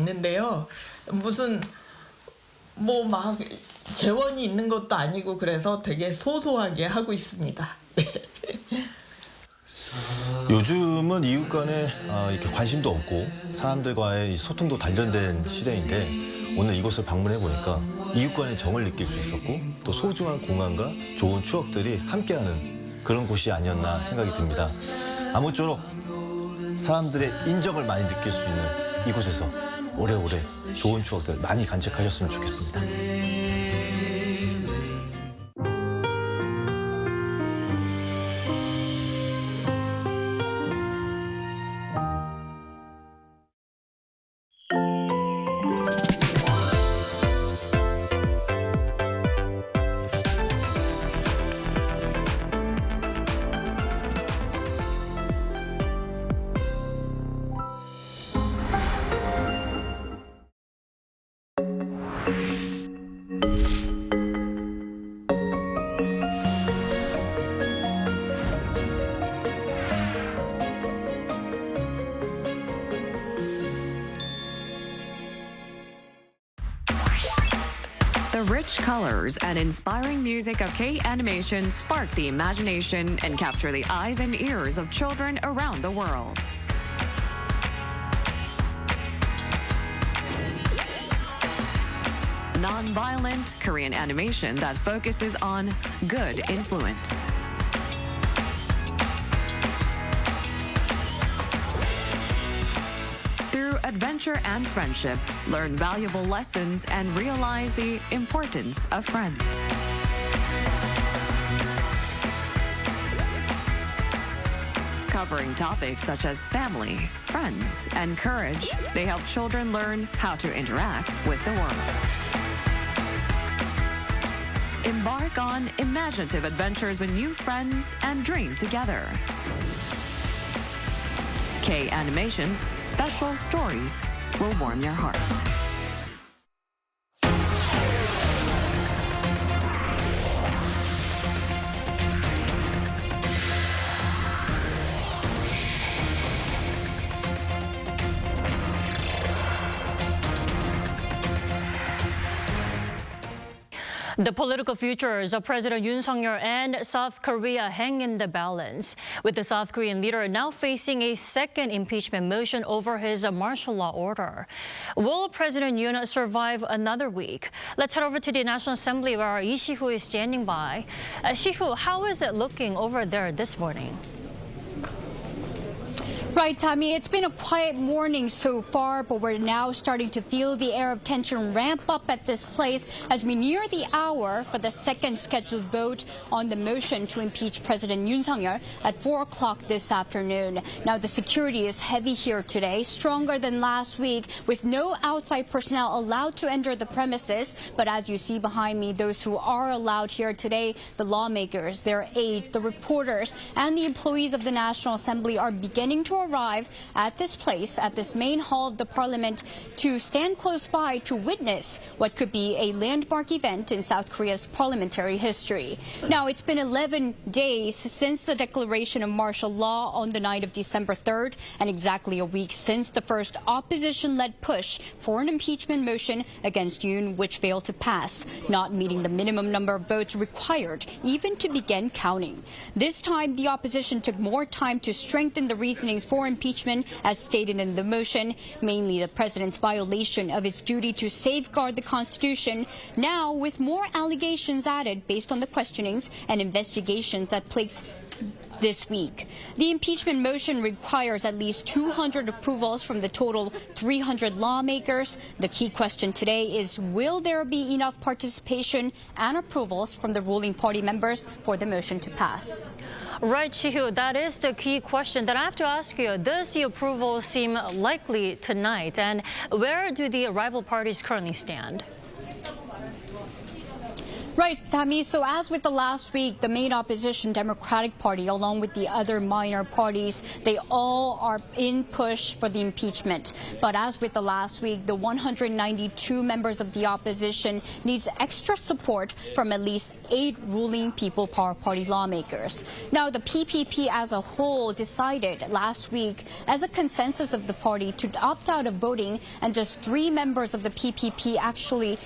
있는데요. 무슨 뭐 막 재원이 있는 것도 아니고 그래서 되게 소소하게 하고 있습니다. 네. 요즘은 이웃 간에 이렇게 관심도 없고 사람들과의 소통도 단절된 시대인데 오늘 이곳을 방문해 보니까 이웃 간의 정을 느낄 수 있었고 또 소중한 공간과 좋은 추억들이 함께하는 그런 곳이 아니었나 생각이 듭니다. 아무쪼록 사람들의 인정을 많이 느낄 수 있는 이곳에서 오래오래 좋은 추억들 많이 간직하셨으면 좋겠습니다. The rich colors and inspiring music of K-animation spark the imagination and capture the eyes and ears of children around the world. Non-violent Korean animation that focuses on good influence. Through adventure and friendship, learn valuable lessons and realize the importance of friends. Covering topics such as family, friends, and courage, they help children learn how to interact with the world. Embark on imaginative adventures with new friends and dream together. K-Animation's special stories will warm your heart. The political futures of President Yoon and South Korea hang in the balance, with the South Korean leader now facing a second impeachment motion over his martial law order. Will President Yoon survive another week? Let's head over to the National Assembly where our Lee Si-hu is standing by. Si-hu, how is it looking over there this morning? Right, Tommy. It's been a quiet morning so far, but we're now starting to feel the air of tension ramp up at this place as we near the hour for the second scheduled vote on the motion to impeach President Yoon at 4 o'clock this afternoon. Now, the security is heavy here today, stronger than last week, with no outside personnel allowed to enter the premises. But as you see behind me, those who are allowed here today, the lawmakers, their aides, the reporters, and the employees of the National Assembly are beginning to arrive at this place, at this main hall of the parliament, to stand close by to witness what could be a landmark event in South Korea's parliamentary history. Now, it's been 11 days since the declaration of martial law on the night of December 3rd, and exactly a week since the first opposition-led push for an impeachment motion against Yoon, which failed to pass, not meeting the minimum number of votes required even to begin counting. This time, the opposition took more time to strengthen the reasonings for impeachment, as stated in the motion, mainly the president's violation of his duty to safeguard the Constitution, now with more allegations added based on the questionings and investigations that plagues this week. The impeachment motion requires at least 200 approvals from the total 300 lawmakers. The key question today is, will there be enough participation and approvals from the ruling party members for the motion to pass? Right, Si-hu, that is the key question that I have to ask you. Does the approval seem likely tonight? And where do the rival parties currently stand? Right, Tammy. So as with the last week, the main opposition Democratic Party, along with the other minor parties, they all are in push for the impeachment. But as with the last week, the 192 members of the opposition needs extra support from at least 8 ruling People Power Party lawmakers. Now, the PPP as a whole decided last week, as a consensus of the party, to opt out of voting, and just 3 members of the PPP actually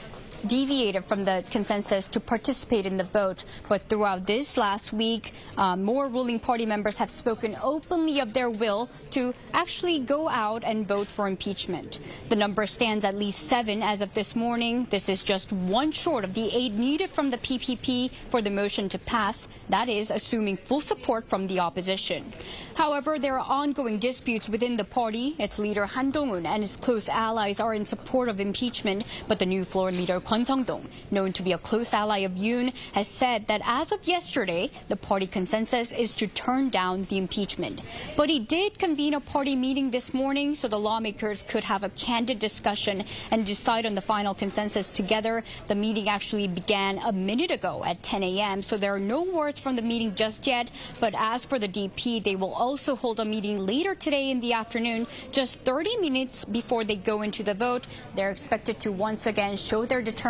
deviated from the consensus to participate in the vote. But throughout this last week, more ruling party members have spoken openly of their will to actually go out and vote for impeachment. The number stands at least 7 as of this morning. This is just 1 short of the 8 needed from the PPP for the motion to pass. That is, assuming full support from the opposition. However, there are ongoing disputes within the party. Its leader Han Dong-un and his close allies are in support of impeachment, but the new floor leader Kwon Sung-dong, known to be a close ally of Yoon, has said that as of yesterday, the party consensus is to turn down the impeachment. But he did convene a party meeting this morning so the lawmakers could have a candid discussion and decide on the final consensus together. The meeting actually began a minute ago at 10 a.m., so there are no words from the meeting just yet. But as for the DP, they will also hold a meeting later today in the afternoon, just 30 minutes before they go into the vote. They're expected to once again show their determination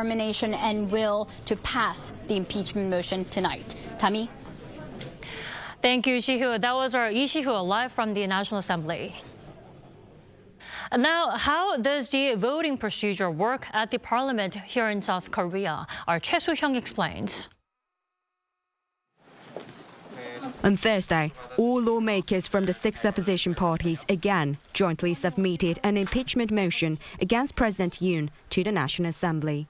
and will to pass the impeachment motion tonight. Tammy? Thank you, Shihu. That was our Lee Shihu live from the National Assembly. And now, how does the voting procedure work at the parliament here in South Korea? Our Choi Soo-hyung explains. On Thursday, all lawmakers from the 6 opposition parties again jointly submitted an impeachment motion against President Yoon to the National Assembly.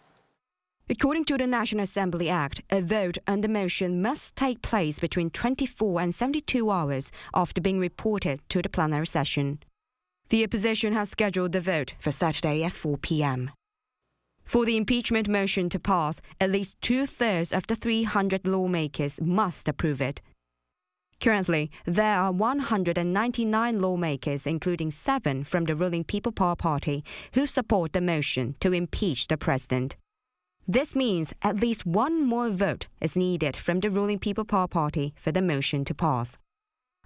According to the National Assembly Act, a vote on the motion must take place between 24 and 72 hours after being reported to the plenary session. The opposition has scheduled the vote for Saturday at 4 p.m. For the impeachment motion to pass, at least 2/3 of the 300 lawmakers must approve it. Currently, there are 199 lawmakers, including 7 from the ruling People Power Party, who support the motion to impeach the president. This means at least 1 more vote is needed from the ruling People Power Party for the motion to pass.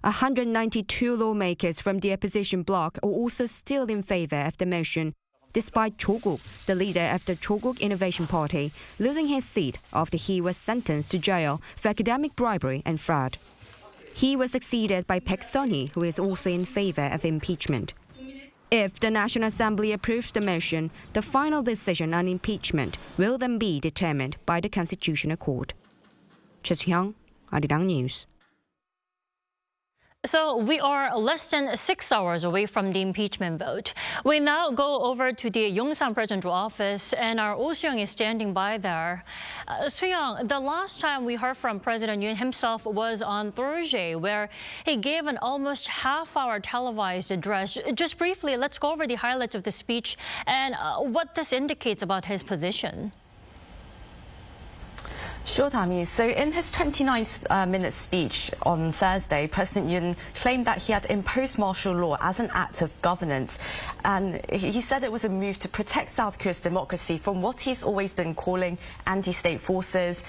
192 lawmakers from the opposition bloc are also still in favor of the motion, despite Cho Guk, the leader of the Cho Guk Innovation Party, losing his seat after he was sentenced to jail for academic bribery and fraud. He was succeeded by Baek Sun-hee, who is also in favor of impeachment. If the National Assembly approves the motion, the final decision on impeachment will then be determined by the Constitutional Court. Choi Soo-hyung, Arirang News. So we are less than 6 hours away from the impeachment vote. We now go over to the Yongsan Presidential Office, and our Oh Soo-young is standing by there. Soo-young, the last time we heard from President Yoon himself was on Thursday, where he gave an almost half-hour televised address. Just briefly, let's go over the highlights of the speech and what this indicates about his position. Sure, Tammy. So in his 29-minute speech on Thursday, President Yoon claimed that he had imposed martial law as an act of governance. And he said it was a move to protect South Korea's democracy from what he's always been calling anti-state forces,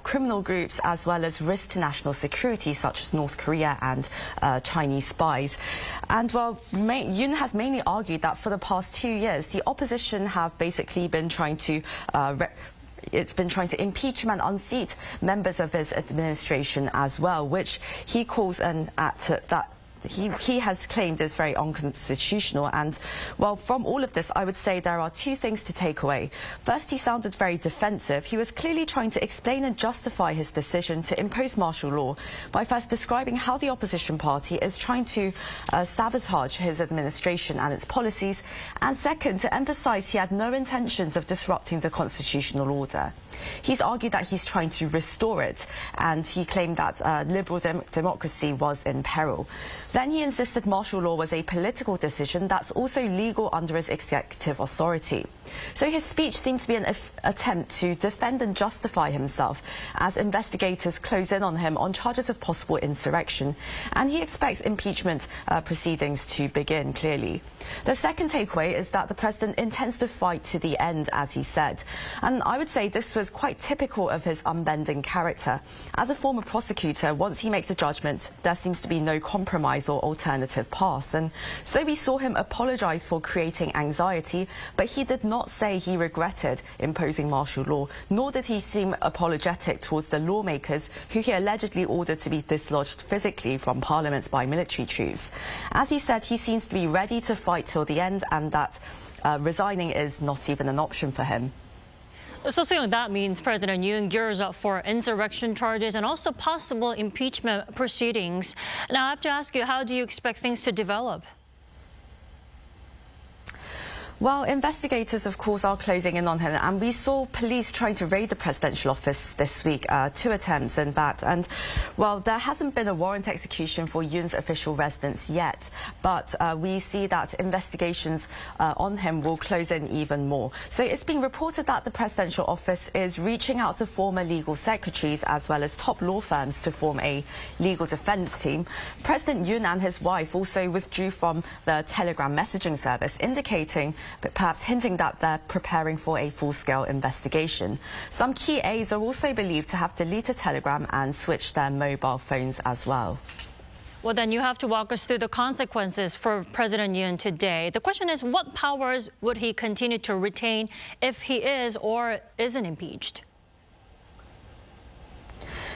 criminal groups, as well as risks to national security, such as North Korea and Chinese spies. And well, Yoon has mainly argued that for the past 2 years, the opposition have basically been trying to impeach and unseat members of his administration as well, which he calls an act that he has claimed is very unconstitutional. And well, from all of this, I would say there are 2 things to take away. First, he sounded very defensive. He was clearly trying to explain and justify his decision to impose martial law by first describing how the opposition party is trying to sabotage his administration and its policies, and second, to emphasize he had no intentions of disrupting the constitutional order. He's argued that he's trying to restore it, and he claimed that liberal democracy was in peril. Then he insisted martial law was a political decision that's also legal under his executive authority. So his speech seemed to be an attempt to defend and justify himself as investigators close in on him on charges of possible insurrection, and he expects impeachment proceedings to begin, clearly. The second takeaway is that the president intends to fight to the end, as he said. And I would say this was was quite typical of his unbending character. As a former prosecutor, once he makes a judgment, there seems to be no compromise or alternative path. And so we saw him apologize for creating anxiety, but he did not say he regretted imposing martial law, nor did he seem apologetic towards the lawmakers who he allegedly ordered to be dislodged physically from parliament by military troops. As he said, he seems to be ready to fight till the end, and that resigning is not even an option for him. So, Soo-young, that means President Yoon gears up for insurrection charges and also possible impeachment proceedings. Now, I have to ask you, how do you expect things to develop? Well, investigators, of course, are closing in on him, and we saw police trying to raid the presidential office this week, 2 attempts in that. And, well, there hasn't been a warrant execution for Yoon's official residence yet, but we see that investigations on him will close in even more. So it's been reported that the presidential office is reaching out to former legal secretaries as well as top law firms to form a legal defense team. President Yoon and his wife also withdrew from the Telegram messaging service, indicating, but perhaps hinting that they're preparing for a full-scale investigation. Some key aides are also believed to have deleted Telegram and switched their mobile phones as well. Well, then you have to walk us through the consequences for President Yoon today. The question is, what powers would he continue to retain if he is or isn't impeached?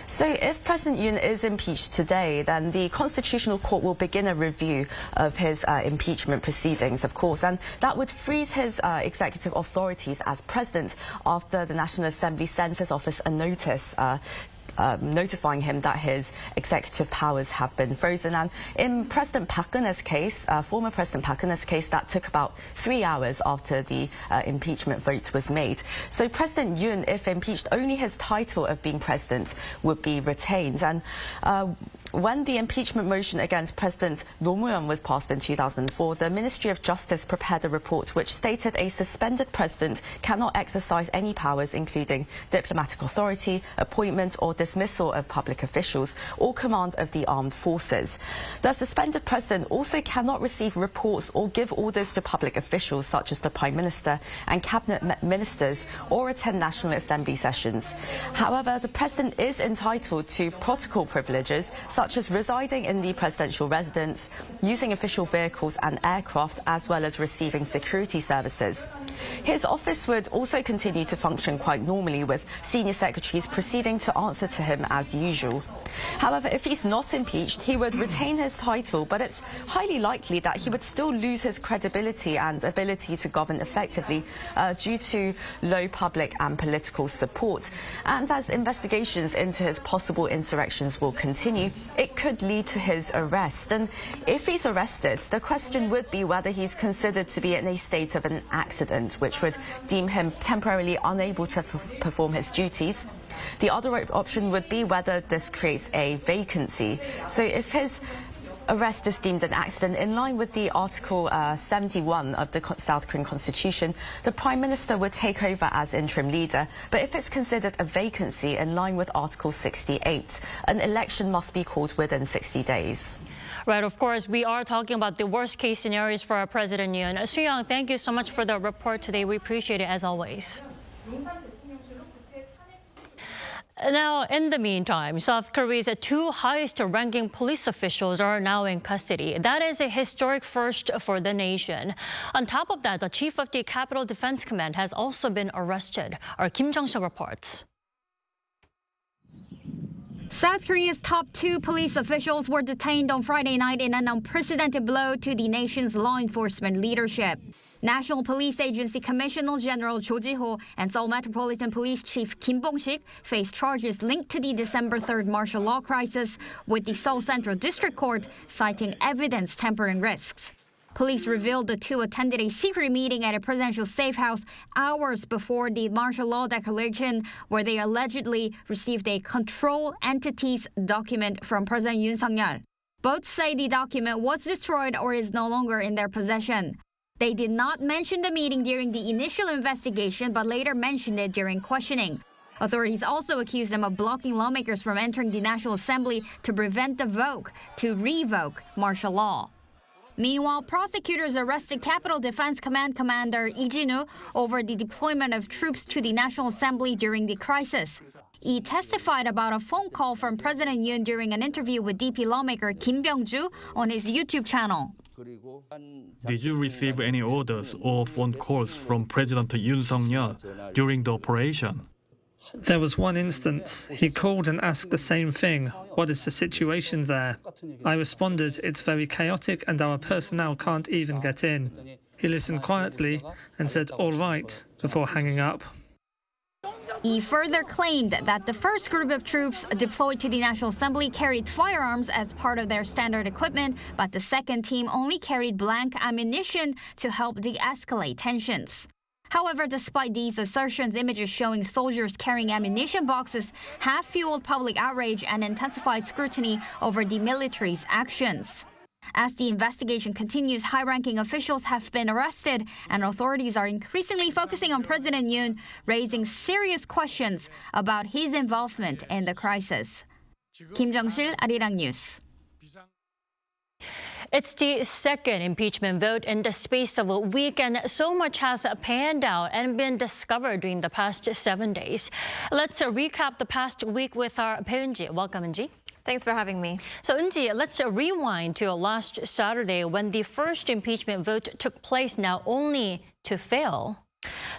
So if President Yoon is impeached today, then the Constitutional Court will begin a review of his impeachment proceedings, of course, and that would freeze his executive authorities as president after the National Assembly sends his office a notice notifying him that his executive powers have been frozen. And in President Park Geun-hye's case, former President Park Geun-hye's case, that took about 3 hours after the impeachment vote was made. So President Yoon, if impeached, only his title of being president would be retained. And when the impeachment motion against President Roh Moo-hyun was passed in 2004, the Ministry of Justice prepared a report which stated a suspended president cannot exercise any powers, including diplomatic authority, appointment or dismissal of public officials, or command of the armed forces. The suspended president also cannot receive reports or give orders to public officials, such as the Prime Minister and cabinet ministers, or attend National Assembly sessions. However, the president is entitled to protocol privileges, such as residing in the presidential residence, using official vehicles and aircraft, as well as receiving security services. His office would also continue to function quite normally, with senior secretaries proceeding to answer to him as usual. However, if he's not impeached, he would retain his title, but it's highly likely that he would still lose his credibility and ability to govern effectively due to low public and political support. And as investigations into his possible insurrections will continue, it could lead to his arrest. And if he's arrested, the question would be whether he's considered to be in a state of an accident, which would deem him temporarily unable to perform his duties. The other option would be whether this creates a vacancy. So if his arrest is deemed an accident, in line with the Article 71 of the South Korean Constitution, the Prime Minister would take over as interim leader. But if it's considered a vacancy, in line with Article 68, an election must be called within 60 days. Right, of course, we are talking about the worst case scenarios for our President Yoon. Soo-young, thank you so much for the report today. We appreciate it as always. Now, in the meantime, South Korea's 2 highest-ranking police officials are now in custody. That is a historic first for the nation. On top of that, the chief of the Capital Defense Command has also been arrested. Our Kim Jung-suk reports. South Korea's top 2 police officials were detained on Friday night in an unprecedented blow to the nation's law enforcement leadership. National Police Agency Commissioner General Cho Ji-ho and Seoul Metropolitan Police Chief Kim Bong-sik face charges linked to the December 3rd martial law crisis, with the Seoul Central District Court citing evidence tampering risks. Police revealed the 2 attended a secret meeting at a presidential safe house hours before the martial law declaration, where they allegedly received a control entities document from President Yoon Suk-yeol. Both say the document was destroyed or is no longer in their possession. They did not mention the meeting during the initial investigation, but later mentioned it during questioning. Authorities also accused them of blocking lawmakers from entering the National Assembly to prevent the vote to revoke martial law. Meanwhile, prosecutors arrested Capitol Defense Command Commander Lee Jin-woo over the deployment of troops to the National Assembly during the crisis. Lee testified about a phone call from President Yoon during an interview with DP lawmaker Kim Byung-ju on his YouTube channel. Did you receive any orders or phone calls from President Yoon Song-yeol during the operation? There was one instance. He called and asked the same thing. What is the situation there? I responded, it's very chaotic and our personnel can't even get in. He listened quietly and said, all right, before hanging up. He further claimed that the first group of troops deployed to the National Assembly carried firearms as part of their standard equipment, but the second team only carried blank ammunition to help de-escalate tensions. However, despite these assertions, images showing soldiers carrying ammunition boxes have fueled public outrage and intensified scrutiny over the military's actions. As the investigation continues, high-ranking officials have been arrested, and authorities are increasingly focusing on President Yoon, raising serious questions about his involvement in the crisis. Kim Jong-sil, Arirang News. It's the second impeachment vote in the space of a week, and so much has panned out and been discovered during the past 7 days. Let's recap the past week with our Eunji. Welcome, Eunji. Thanks for having me. So, Eunji, let's rewind to last Saturday when the first impeachment vote took place, now only to fail.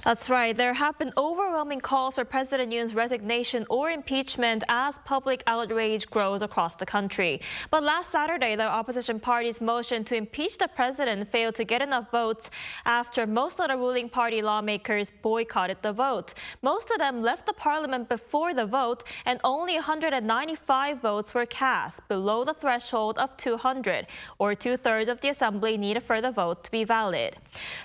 That's right. There have been overwhelming calls for President Yoon's resignation or impeachment as public outrage grows across the country. But last Saturday, the opposition party's motion to impeach the president failed to get enough votes after most of the ruling party lawmakers boycotted the vote. Most of them left the parliament before the vote, and only 195 votes were cast, below the threshold of 200, or 2/3 of the assembly needed for the vote to be valid.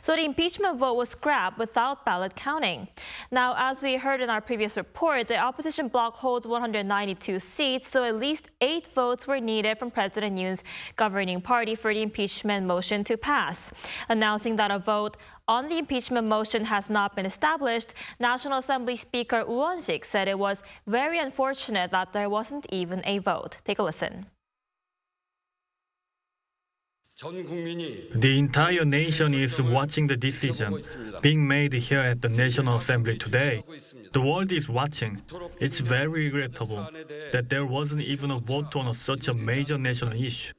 So the impeachment vote was scrapped without ballot counting. Now, as we heard in our previous report, the opposition bloc holds 192 seats, so at least 8 votes were needed from President Yoon's governing party for the impeachment motion to pass. Announcing that a vote on the impeachment motion has not been established, National Assembly Speaker Woo Won-sik said it was very unfortunate that there wasn't even a vote. Take a listen. The entire nation is watching the decision being made here at the National Assembly today. The world is watching. It's very regrettable that there wasn't even a vote on such a major national issue.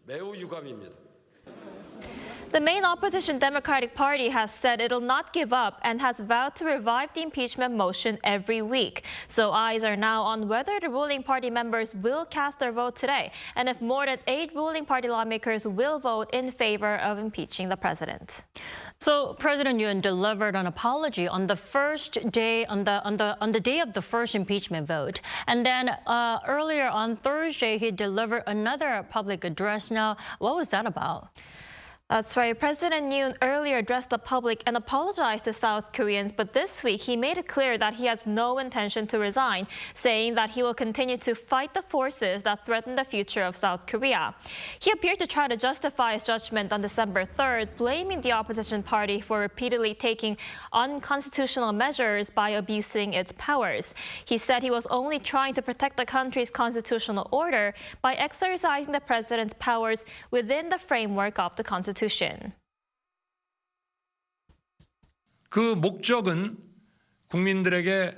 The main opposition Democratic Party has said it'll not give up and has vowed to revive the impeachment motion every week. So eyes are now on whether the ruling party members will cast their vote today, and if more than 8 ruling party lawmakers will vote in favor of impeaching the president. So President Yoon delivered an apology on the first day, on the day of the first impeachment vote, and then earlier on Thursday he delivered another public address. Now, what was that about? That's right. President Yoon earlier addressed the public and apologized to South Koreans, but this week he made it clear that he has no intention to resign, saying that he will continue to fight the forces that threaten the future of South Korea. He appeared to try to justify his judgment on December 3rd, blaming the opposition party for repeatedly taking unconstitutional measures by abusing its powers. He said he was only trying to protect the country's constitutional order by exercising the president's powers within the framework of the Constitution. 그 목적은 국민들에게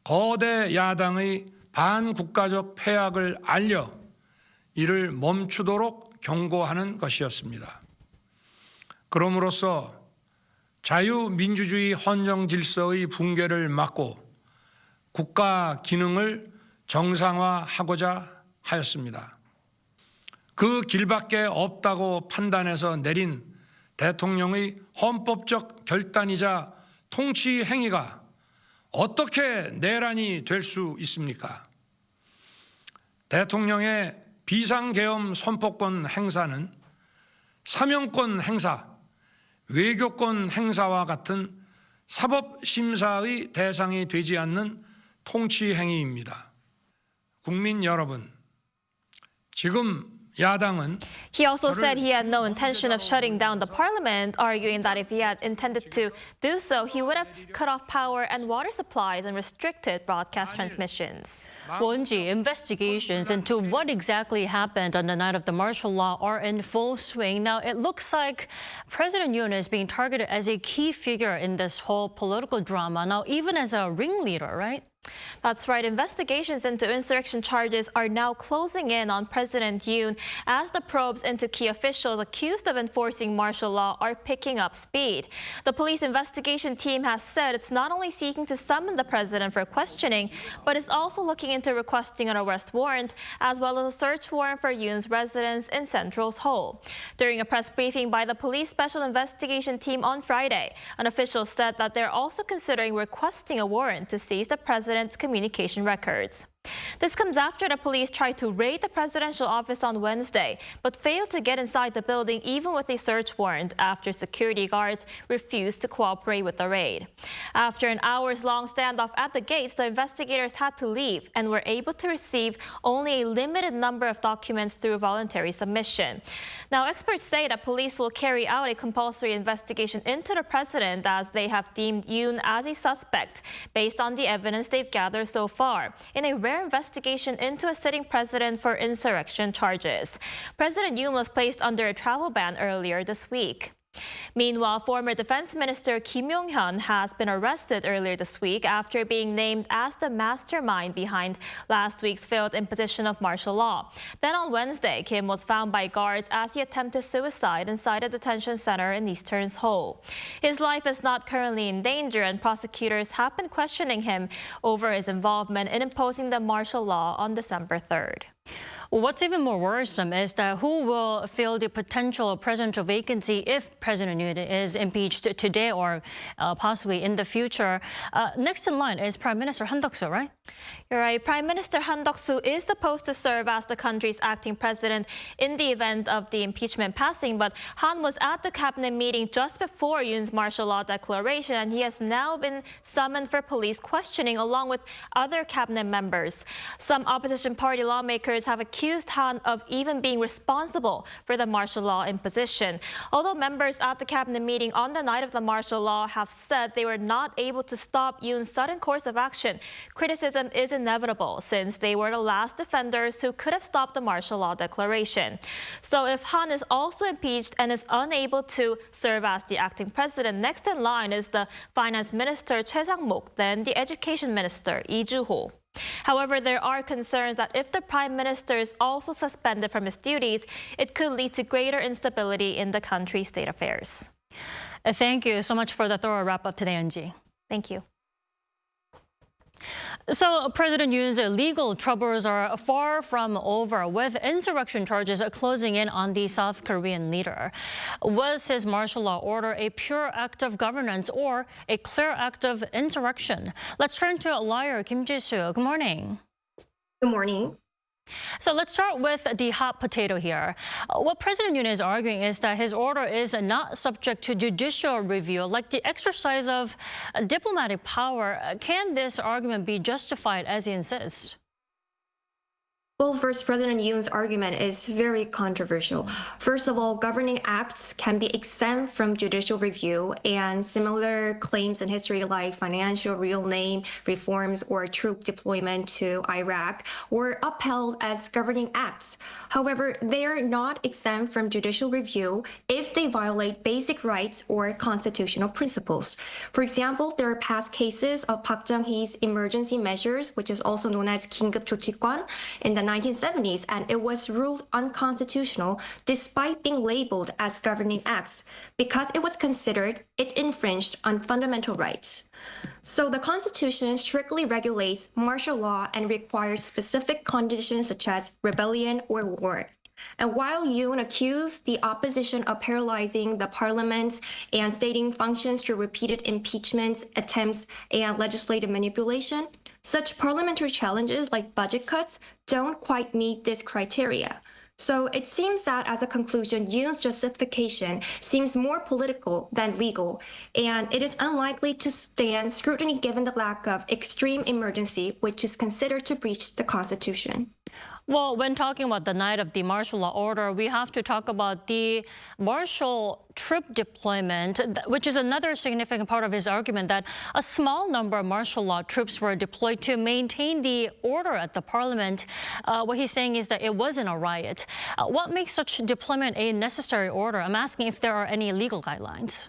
거대 야당의 반국가적 패악을 알려 이를 멈추도록 경고하는 것이었습니다. 그럼으로써 자유민주주의 헌정 질서의 붕괴를 막고 국가 기능을 정상화하고자 하였습니다. 그 길밖에 없다고 판단해서 내린 대통령의 헌법적 결단이자 통치 행위가 어떻게 내란이 될 수 있습니까? 대통령의 비상계엄 선포권 행사는 사명권 행사, 외교권 행사와 같은 사법심사의 대상이 되지 않는 통치 행위입니다. 국민 여러분, 지금 야당은 He also said he had no intention of shutting down the parliament, arguing that if he had intended to do so, he would have cut off power and water supplies and restricted broadcast transmissions. Wonji, investigations into what exactly happened on the night of the martial law are in full swing. Now, it looks like President Yoon is being targeted as a key figure in this whole political drama, now even as a ringleader, right? That's right. Investigations into insurrection charges are now closing in on President Yoon as the probes into key officials accused of enforcing martial law are picking up speed. The police investigation team has said it's not only seeking to summon the president for questioning, but is also looking into requesting an arrest warrant as well as a search warrant for Yoon's residence in Central Seoul. During a press briefing by the police special investigation team on Friday, an official said that they're also considering requesting a warrant to seize the president's communication records. This comes after the police tried to raid the presidential office on Wednesday, but failed to get inside the building even with a search warrant after security guards refused to cooperate with the raid. After an hours-long standoff at the gates, the investigators had to leave and were able to receive only a limited number of documents through voluntary submission. Now, experts say that police will carry out a compulsory investigation into the president as they have deemed Yoon as a suspect based on the evidence they've gathered so far in a rare investigation into a sitting president for insurrection charges. President Yoon was placed under a travel ban earlier this week. Meanwhile, former Defense Minister Kim Yong-hyun has been arrested earlier this week after being named as the mastermind behind last week's failed imposition of martial law. Then on Wednesday, Kim was found by guards as he attempted suicide inside a detention center in eastern Seoul. His life is not currently in danger, and prosecutors have been questioning him over his involvement in imposing the martial law on December 3rd. What's even more worrisome is that who will fill the potential presidential vacancy if President Yoon is impeached today or possibly in the future. Next in line is Prime Minister Han Duck-soo, right? You're right. Prime Minister Han Duck-soo is supposed to serve as the country's acting president in the event of the impeachment passing, but Han was at the cabinet meeting just before Yoon's martial law declaration, and he has now been summoned for police questioning along with other cabinet members. Some opposition party lawmakers have accused Han of even being responsible for the martial law imposition. Although members at the cabinet meeting on the night of the martial law have said they were not able to stop Yoon's sudden course of action, criticism is inevitable since they were the last defenders who could have stopped the martial law declaration. So if Han is also impeached and is unable to serve as the acting president, next in line is the finance minister Choi Sang-mok, then the education minister Lee Ju-ho. However, there are concerns that if the prime minister is also suspended from his duties, it could lead to greater instability in the country's state affairs. Thank you so much for the thorough wrap-up today, Anji. Thank you. So President Yoon's legal troubles are far from over, with insurrection charges closing in on the South Korean leader. Was his martial law order a pure act of governance or a clear act of insurrection? Let's turn to lawyer Kim Ji-soo. Good morning. Good morning. So let's start with the hot potato here. What President Yoon is arguing is that his order is not subject to judicial review, like the exercise of diplomatic power. Can this argument be justified as he insists? Well, first, President Yoon's argument is very controversial. First of all, governing acts can be exempt from judicial review, and similar claims in history like financial real name reforms or troop deployment to Iraq were upheld as governing acts. However, they are not exempt from judicial review if they violate basic rights or constitutional principles. For example, there are past cases of Park Chung-hee's emergency measures, which is also known as 긴급 조치권, in the 1970s, and it was ruled unconstitutional despite being labeled as governing acts because it was considered it infringed on fundamental rights. So the Constitution strictly regulates martial law and requires specific conditions such as rebellion or war. And while Yoon accused the opposition of paralyzing the parliament and stating functions through repeated impeachment attempts and legislative manipulation, such parliamentary challenges like budget cuts don't quite meet this criteria. So it seems that as a conclusion, Yoon's justification seems more political than legal, and it is unlikely to stand scrutiny given the lack of extreme emergency, which is considered to breach the Constitution. Well, when talking about the night of the martial law order, we have to talk about the martial troop deployment, which is another significant part of his argument that a small number of martial law troops were deployed to maintain the order at the parliament. What he's saying is that it wasn't a riot. What makes such deployment a necessary order? I'm asking if there are any legal guidelines.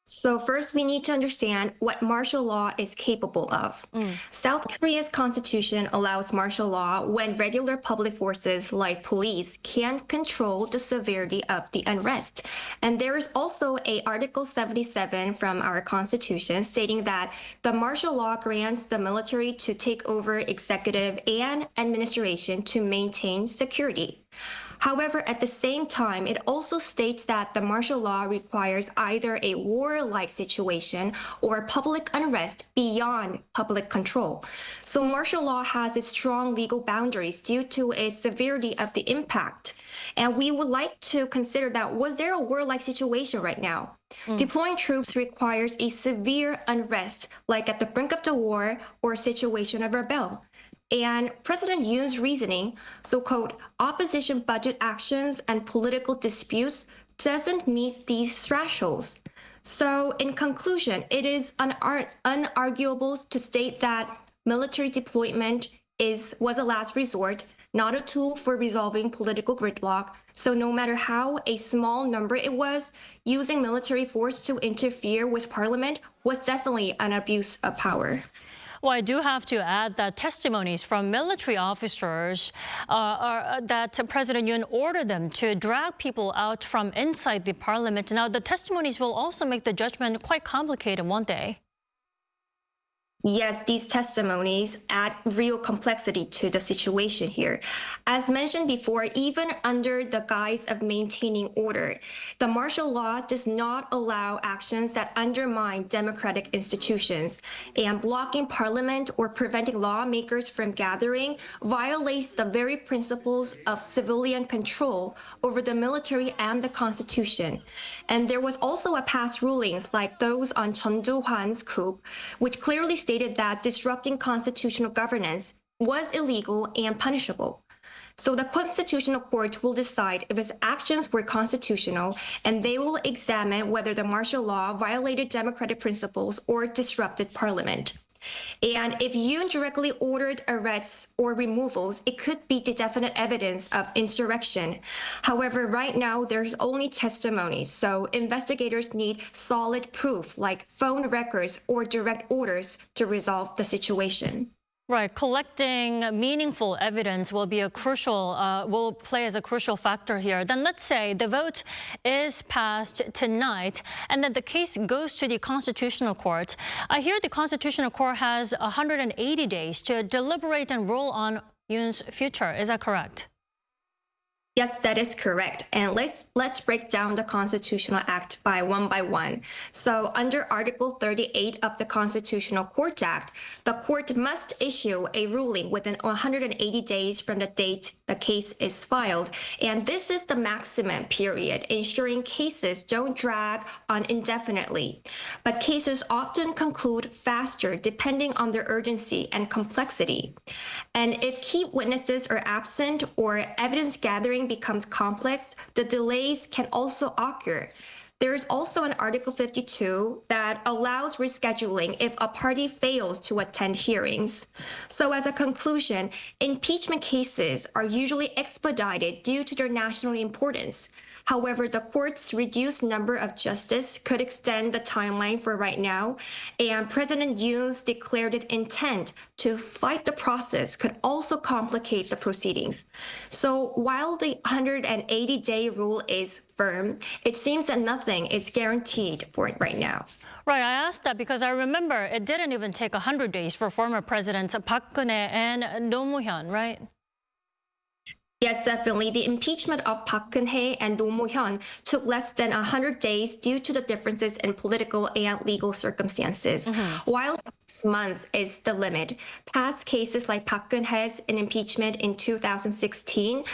So first, we need to understand what martial law is capable of. South Korea's constitution allows martial law when regular public forces like police can control the severity of the unrest. And there is also a Article 77 from our constitution stating that the martial law grants the military to take over executive and administration to maintain security. However, at the same time, it also states that the martial law requires either a war-like situation or public unrest beyond public control. So martial law has its strong legal boundaries due to its severity of the impact. And we would like to consider that, was there a war-like situation right now? Deploying troops requires a severe unrest, like at the brink of the war or situation of rebellion. And President Yoon's reasoning, so-called opposition budget actions and political disputes, doesn't meet these thresholds. So in conclusion, it is unarguable to state that military deployment was a last resort, not a tool for resolving political gridlock. So no matter how a small number it was, using military force to interfere with parliament was definitely an abuse of power. Well, I do have to add that testimonies from military officers are that President Yoon ordered them to drag people out from inside the parliament. Now, the testimonies will also make the judgment quite complicated, won't they? Yes, these testimonies add real complexity to the situation here. As mentioned before, even under the guise of maintaining order, the martial law does not allow actions that undermine democratic institutions, and blocking parliament or preventing lawmakers from gathering violates the very principles of civilian control over the military and the constitution. And there was also a past rulings like those on Chun Do-hwan's coup, which clearly stated that disrupting constitutional governance was illegal and punishable. So the Constitutional Court will decide if his actions were constitutional, and they will examine whether the martial law violated democratic principles or disrupted parliament. And if Yoon directly ordered arrests or removals, it could be the definite evidence of insurrection. However, right now, there's only testimonies, so investigators need solid proof like phone records or direct orders to resolve the situation. Right, collecting meaningful evidence will be will play as a crucial factor here. Then let's say the vote is passed tonight, and then the case goes to the Constitutional Court. I hear the Constitutional Court has 180 days to deliberate and rule on Yoon's future. Is that correct? Yes, that is correct. And let's break down the Constitutional Act by one. So under Article 38 of the Constitutional Court Act, the court must issue a ruling within 180 days from the date the case is filed. And this is the maximum period, ensuring cases don't drag on indefinitely. But cases often conclude faster depending on their urgency and complexity. And if key witnesses are absent or evidence gathering becomes complex, the delays can also occur. There is also an Article 52 that allows rescheduling if a party fails to attend hearings. So as a conclusion, impeachment cases are usually expedited due to their national importance. However, the court's reduced number of justices could extend the timeline for right now, and President Yoon's declared intent to fight the process could also complicate the proceedings. So while the 180-day rule is firm, it seems that nothing is guaranteed for it right now. Right, I asked that because I remember it didn't even take 100 days for former presidents Park Geun-hye and Roh Moo-hyun, right? Yes, definitely. The impeachment of Park Geun-hye and Roh Moo-hyun took less than 100 days due to the differences in political and legal circumstances. While 6 months is the limit, past cases like Park Geun-hye's impeachment in 2016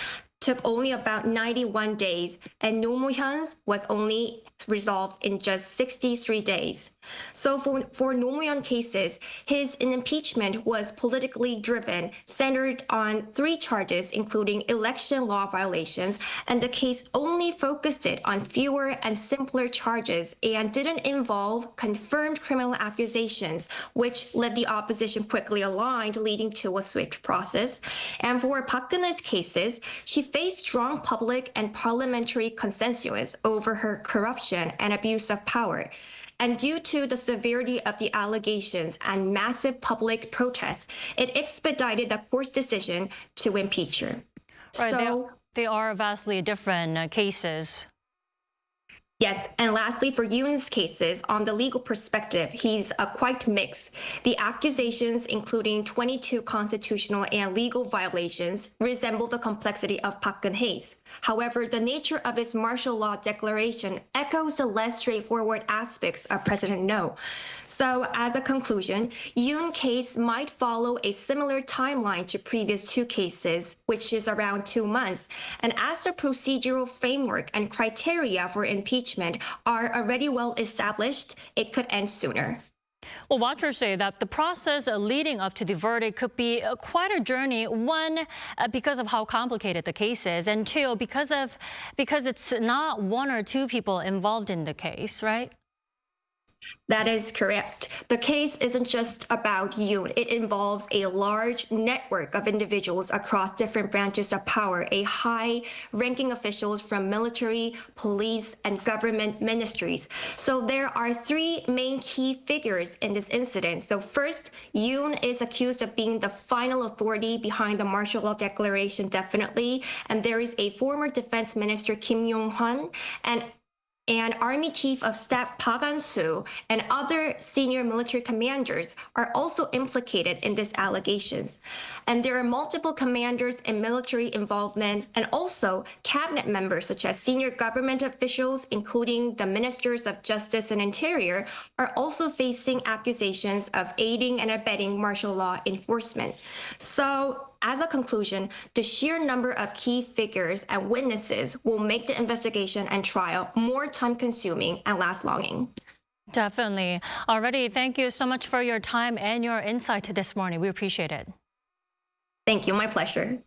took only about 91 days, and Nomuhyun's was only resolved in just 63 days. So for Nomuhyun cases, his impeachment was politically driven, centered on 3 charges, including election law violations, and the case only focused it on fewer and simpler charges and didn't involve confirmed criminal accusations, which led the opposition quickly aligned, leading to a swift process. And for Park Geun-hye's cases, she faced strong public and parliamentary consensus over her corruption and abuse of power. And due to the severity of the allegations and massive public protests, it expedited the court's decision to impeach her. Right, So they are vastly different cases. yes, and lastly, for Yoon's cases, on the legal perspective, he's quite mixed. The accusations, including 22 constitutional and legal violations, resemble the complexity of Park Geun-hye's. However, the nature of his martial law declaration echoes the less straightforward aspects of President No. So, as a conclusion, Yoon's case might follow a similar timeline to previous 2 cases, which is around 2 months. And as the procedural framework and criteria for impeachment are already well established, it could end sooner. Well, watchers say that the process leading up to the verdict could be quite a journey. 1, because of how complicated the case is, and 2, because it's not 1 or 2 people involved in the case, right? That is correct. The case isn't just about Yoon. It involves a large network of individuals across different branches of power, a high-ranking officials from military, police, and government ministries. So there are 3 main key figures in this incident. So first, Yoon is accused of being the final authority behind the martial law declaration, definitely. And there is a former defense minister, Kim Yong-hwan, and Army Chief of Staff Park An-soo and other senior military commanders are also implicated in these allegations. And there are multiple commanders in military involvement, and also cabinet members such as senior government officials, including the ministers of Justice and Interior, are also facing accusations of aiding and abetting martial law enforcement. So, as a conclusion, the sheer number of key figures and witnesses will make the investigation and trial more time-consuming and last-longing. Definitely. Already, thank you so much for your time and your insight this morning. We appreciate it. Thank you. My pleasure.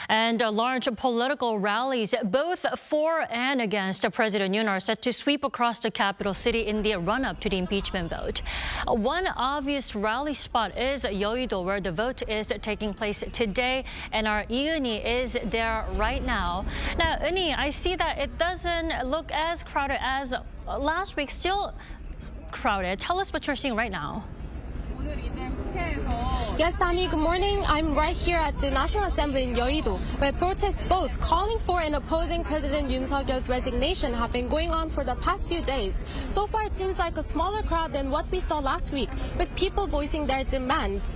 And large political rallies, both for and against President Yoon, are set to sweep across the capital city in the run-up to the impeachment vote. One obvious rally spot is Yeouido, where the vote is taking place today, and our Euni is there right now. Now, Euni, I see that it doesn't look as crowded as last week, still crowded. Tell us what you're seeing right now. Yes, Dami, good morning. I'm right here at the National Assembly in Yeouido, where protests both calling for and opposing President Yoon Suk-yeol's resignation have been going on for the past few days. So far, it seems like a smaller crowd than what we saw last week, with people voicing their demands.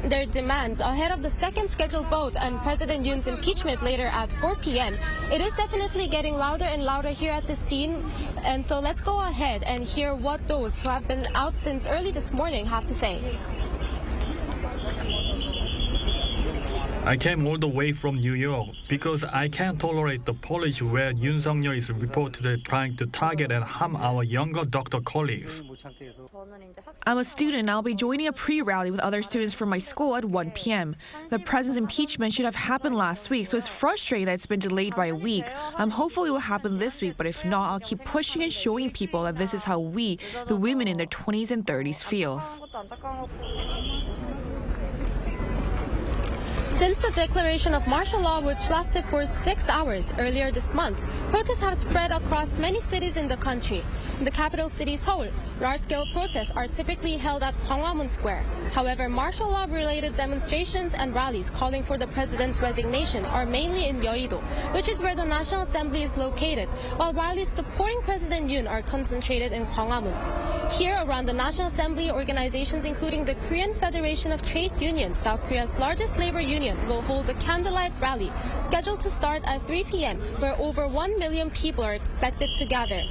Their demands ahead of the second scheduled vote on President Yoon's impeachment later at 4 p.m. It is definitely getting louder and louder here at the scene, and so let's go ahead and hear what those who have been out since early this morning have to say. I came all the way from New York because I can't tolerate the policy where Yoon Suk-yeol is reportedly trying to target and harm our younger doctor colleagues. I'm a student. I'll be joining a pre-rally with other students from my school at 1 p.m. The president's impeachment should have happened last week, so it's frustrating that it's been delayed by a week. I'm hopeful it will happen this week, but if not, I'll keep pushing and showing people that this is how we, the women in their 20s and 30s, feel. Since the declaration of martial law, which lasted for 6 hours earlier this month, protests have spread across many cities in the country. In the capital city, Seoul, large-scale protests are typically held at Gwanghwamun Square. However, martial law-related demonstrations and rallies calling for the president's resignation are mainly in Yeouido, which is where the National Assembly is located, while rallies supporting President Yoon are concentrated in Gwanghwamun. Here around the National Assembly, organizations including the Korean Federation of Trade Unions, South Korea's largest labor union, will hold a candlelight rally scheduled to start at 3 p.m., where over 1 million people are expected to gather.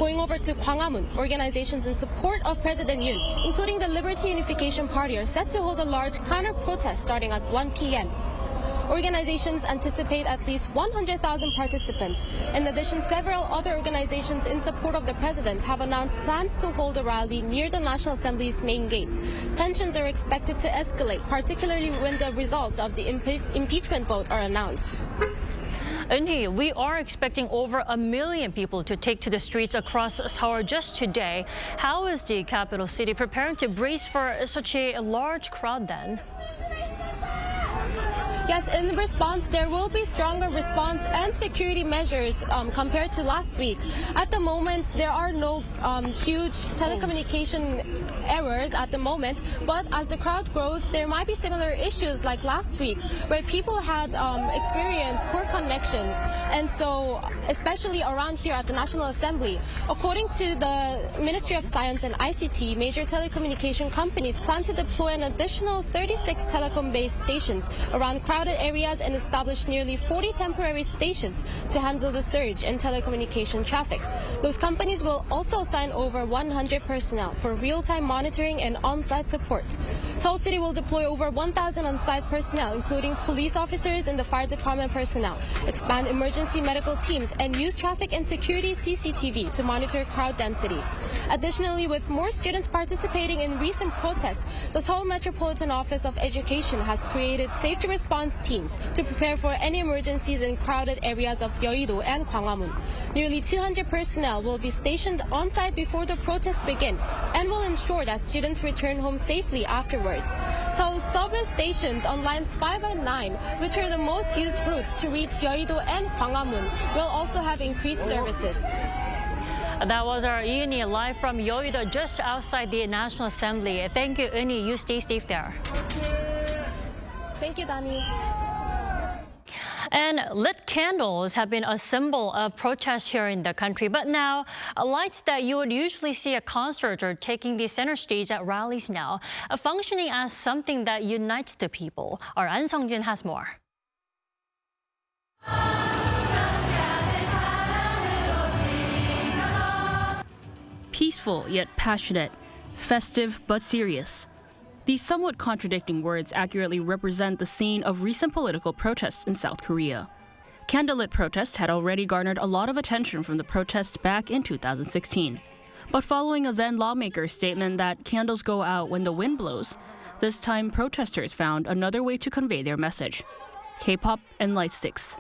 Going over to Gwanghwamun, organizations in support of President Yoon, including the Liberty Unification Party, are set to hold a large counter-protest starting at 1 p.m. Organizations anticipate at least 100,000 participants. In addition, several other organizations in support of the president have announced plans to hold a rally near the National Assembly's main gates. Tensions are expected to escalate, particularly when the results of the impeachment vote are announced. Eunhee, we are expecting over 1 million people to take to the streets across Seoul just today. How is the capital city preparing to brace for such a large crowd then? Yes, in response, there will be stronger response and security measures compared to last week. At the moment, there are no huge telecommunication errors at the moment, but as the crowd grows, there might be similar issues like last week, where people had experienced poor connections, and so especially around here at the National Assembly. According to the Ministry of Science and ICT, major telecommunication companies plan to deploy an additional 36 telecom-based stations around crowded areas and establish nearly 40 temporary stations to handle the surge in telecommunication traffic. Those companies will also assign over 100 personnel for real-time monitoring and on-site support. Seoul City will deploy over 1,000 on-site personnel, including police officers and the fire department personnel, expand emergency medical teams, and use traffic and security CCTV to monitor crowd density. Additionally, with more students participating in recent protests, the Seoul Metropolitan Office of Education has created safety response teams to prepare for any emergencies in crowded areas of Yeouido and Gwanghwamun. Nearly 200 personnel will be stationed on-site before the protests begin and will ensure that students return home safely afterwards. So subway stations on lines 5 and 9, which are the most used routes to reach Yeouido and Gwanghwamun, will also have increased services. That was our Eunhee live from Yeouido, just outside the National Assembly. Thank you, Eunhee. You stay safe there. Thank you, Dami. And lit candles have been a symbol of protest here in the country. But now, lights that you would usually see at concerts are taking the center stage at rallies now, functioning as something that unites the people. Our An Sung-jin has more. Peaceful yet passionate, festive but serious. These somewhat contradicting words accurately represent the scene of recent political protests in South Korea. Candlelit protests had already garnered a lot of attention from the protests back in 2016. But following a then lawmaker's statement that candles go out when the wind blows, this time protesters found another way to convey their message: K-pop and light sticks.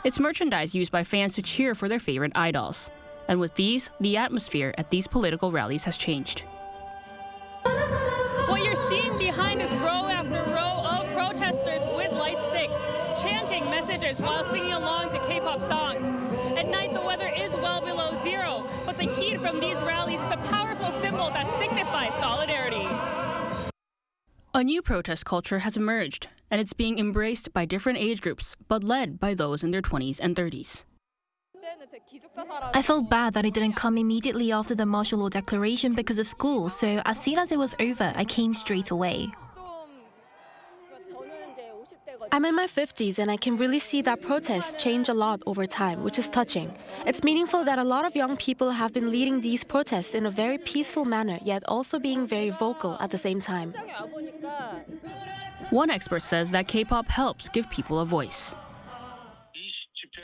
It's merchandise used by fans to cheer for their favorite idols. And with these, the atmosphere at these political rallies has changed. What you're seeing behind is row after row of protesters with light sticks, chanting messages while singing along to K-pop songs. At night, the weather is well below zero, but the heat from these rallies is a powerful symbol that signifies solidarity. A new protest culture has emerged, and it's being embraced by different age groups, but led by those in their 20s and 30s. I felt bad that I didn't come immediately after the martial law declaration because of school, so as soon as it was over, I came straight away. I'm in my 50s and I can really see that protests change a lot over time, which is touching. It's meaningful that a lot of young people have been leading these protests in a very peaceful manner, yet also being very vocal at the same time. One expert says that K-pop helps give people a voice.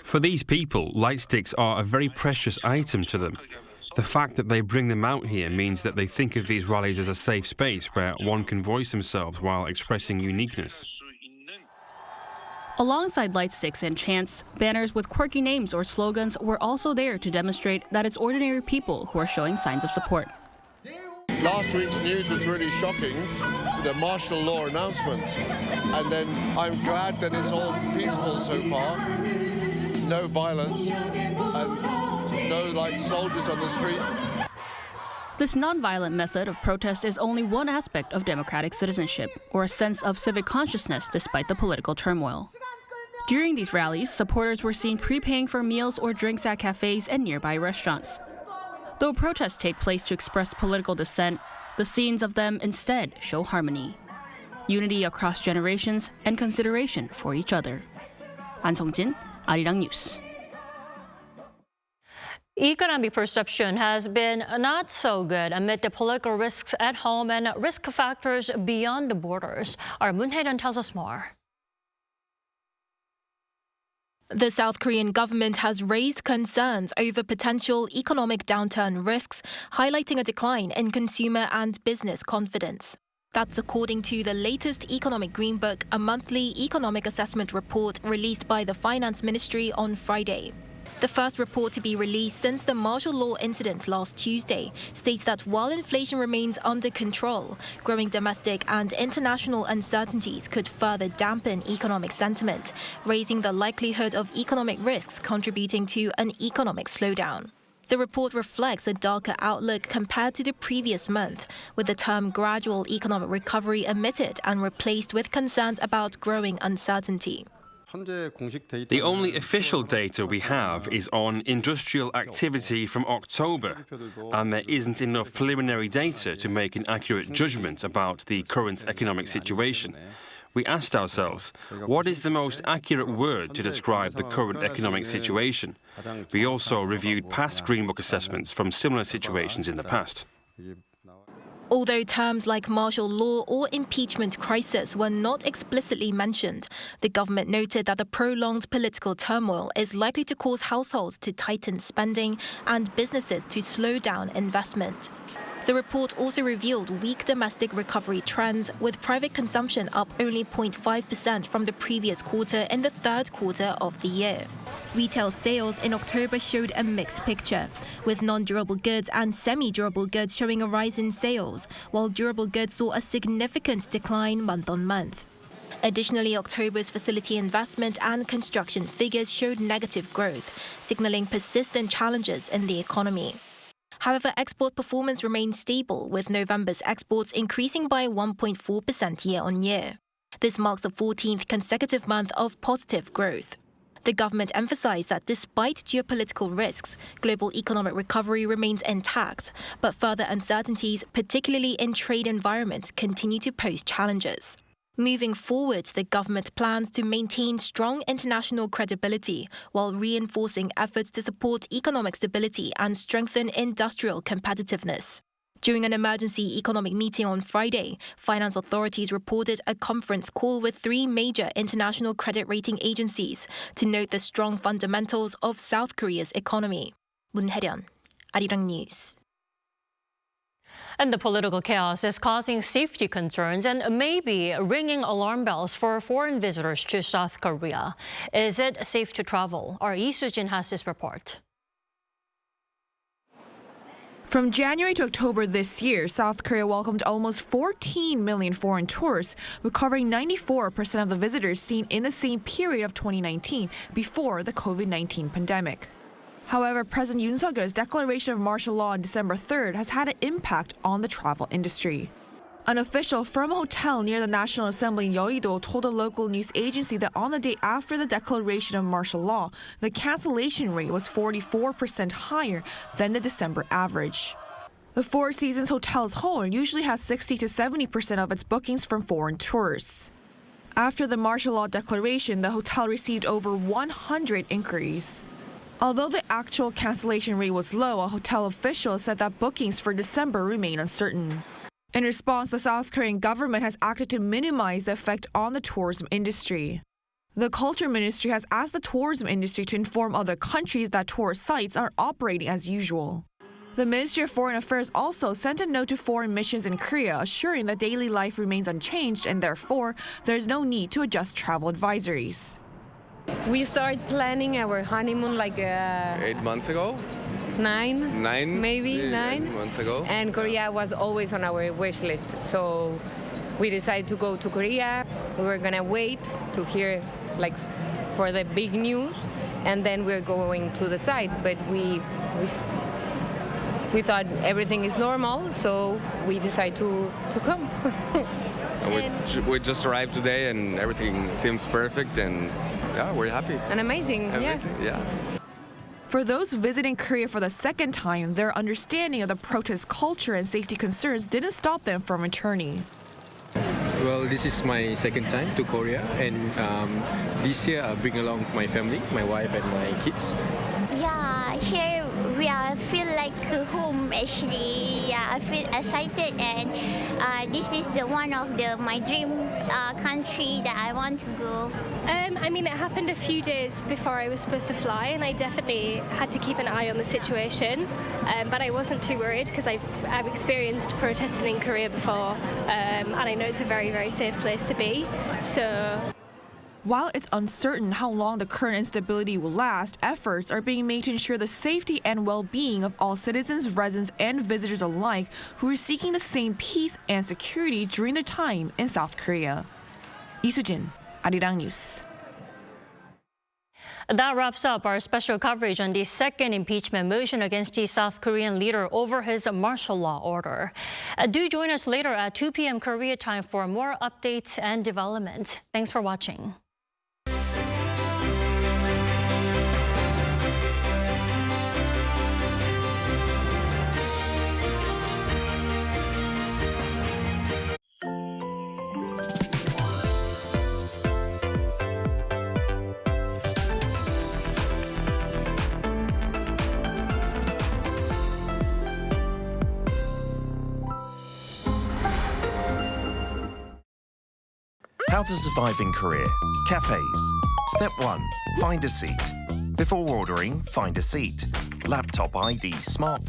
For these people, light sticks are a very precious item to them. The fact that they bring them out here means that they think of these rallies as a safe space where one can voice themselves while expressing uniqueness. Alongside light sticks and chants, banners with quirky names or slogans were also there to demonstrate that it's ordinary people who are showing signs of support. Last week's news was really shocking, the martial law announcement, and then I'm glad that it's all peaceful so far. No violence and no soldiers on the streets. This non-violent method of protest is only one aspect of democratic citizenship, or a sense of civic consciousness despite the political turmoil. During these rallies, supporters were seen prepaying for meals or drinks at cafes and nearby restaurants. Though protests take place to express political dissent, the scenes of them instead show harmony, unity across generations, and consideration for each other. An Sung-jin, Arirang News. Economic perception has been not so good amid the political risks at home and risk factors beyond the borders. Our Moon Hae-ryun tells us more. The South Korean government has raised concerns over potential economic downturn risks, highlighting a decline in consumer and business confidence. That's according to the latest Economic Green Book, a monthly economic assessment report released by the Finance Ministry on Friday. The first report to be released since the martial law incident last Tuesday states that while inflation remains under control, growing domestic and international uncertainties could further dampen economic sentiment, raising the likelihood of economic risks contributing to an economic slowdown. The report reflects a darker outlook compared to the previous month, with the term gradual economic recovery omitted and replaced with concerns about growing uncertainty. The only official data we have is on industrial activity from October, and there isn't enough preliminary data to make an accurate judgment about the current economic situation. We asked ourselves, what is the most accurate word to describe the current economic situation? We also reviewed past Green Book assessments from similar situations in the past. Although terms like martial law or impeachment crisis were not explicitly mentioned, the government noted that the prolonged political turmoil is likely to cause households to tighten spending and businesses to slow down investment. The report also revealed weak domestic recovery trends, with private consumption up only 0.5% from the previous quarter in the third quarter of the year. Retail sales in October showed a mixed picture, with non-durable goods and semi-durable goods showing a rise in sales, while durable goods saw a significant decline month-on-month. Additionally, October's facility investment and construction figures showed negative growth, signaling persistent challenges in the economy. However, export performance remained stable, with November's exports increasing by 1.4% year-on-year. This marks the 14th consecutive month of positive growth. The government emphasized that despite geopolitical risks, global economic recovery remains intact, but further uncertainties, particularly in trade environments, continue to pose challenges. Moving forward, the government plans to maintain strong international credibility while reinforcing efforts to support economic stability and strengthen industrial competitiveness. During an emergency economic meeting on Friday, finance authorities reported a conference call with 3 major international credit rating agencies to note the strong fundamentals of South Korea's economy. Moon Hae-ryun, Arirang News. And the political chaos is causing safety concerns and maybe ringing alarm bells for foreign visitors to South Korea. Is it safe to travel? Our Lee Soo-jin has this report. From January to October this year, South Korea welcomed almost 14 million foreign tourists, recovering 94% of the visitors seen in the same period of 2019 before the COVID-19 pandemic. However, President Yoon Suk-yeol's declaration of martial law on December 3rd has had an impact on the travel industry. An official from a hotel near the National Assembly in Yeouido told a local news agency that on the day after the declaration of martial law, the cancellation rate was 44% higher than the December average. The Four Seasons Hotel as a whole usually has 60 to 70% of its bookings from foreign tourists. After the martial law declaration, the hotel received over 100 inquiries. Although the actual cancellation rate was low, a hotel official said that bookings for December remain uncertain. In response, the South Korean government has acted to minimize the effect on the tourism industry. The Culture Ministry has asked the tourism industry to inform other countries that tourist sites are operating as usual. The Ministry of Foreign Affairs also sent a note to foreign missions in Korea, assuring that daily life remains unchanged and therefore there is no need to adjust travel advisories. We started planning our honeymoon like 8 months ago. 9 months ago. And Korea was always on our wish list. So we decided to go to Korea. We were gonna wait to hear for the big news, and then we're going to the site. But we thought everything is normal, so we decided to come. We just arrived today, and everything seems perfect, and yeah, we're happy. And amazing. Yeah. For those visiting Korea for the second time, their understanding of the protest culture and safety concerns didn't stop them from returning. Well, this is my second time to Korea, and this year I bring along my family, my wife and my kids. Yeah, here we Korea. I feel like home actually. Yeah, I feel excited, and this is one of my dream country that I want to go. I mean, it happened a few days before I was supposed to fly, and I definitely had to keep an eye on the situation. But I wasn't too worried because I've experienced protesting in Korea before, and I know it's a very, very safe place to be. So. While it's uncertain how long the current instability will last, efforts are being made to ensure the safety and well-being of all citizens, residents, and visitors alike who are seeking the same peace and security during their time in South Korea. 이수진, Arirang News. That wraps up our special coverage on the second impeachment motion against the South Korean leader over his martial law order. Do join us later at 2 p.m. Korea time for more updates and development. Thanks for watching. How to survive in Korea. Cafes. Step 1. Find a seat. Before ordering, find a seat. Laptop ID, smartphone.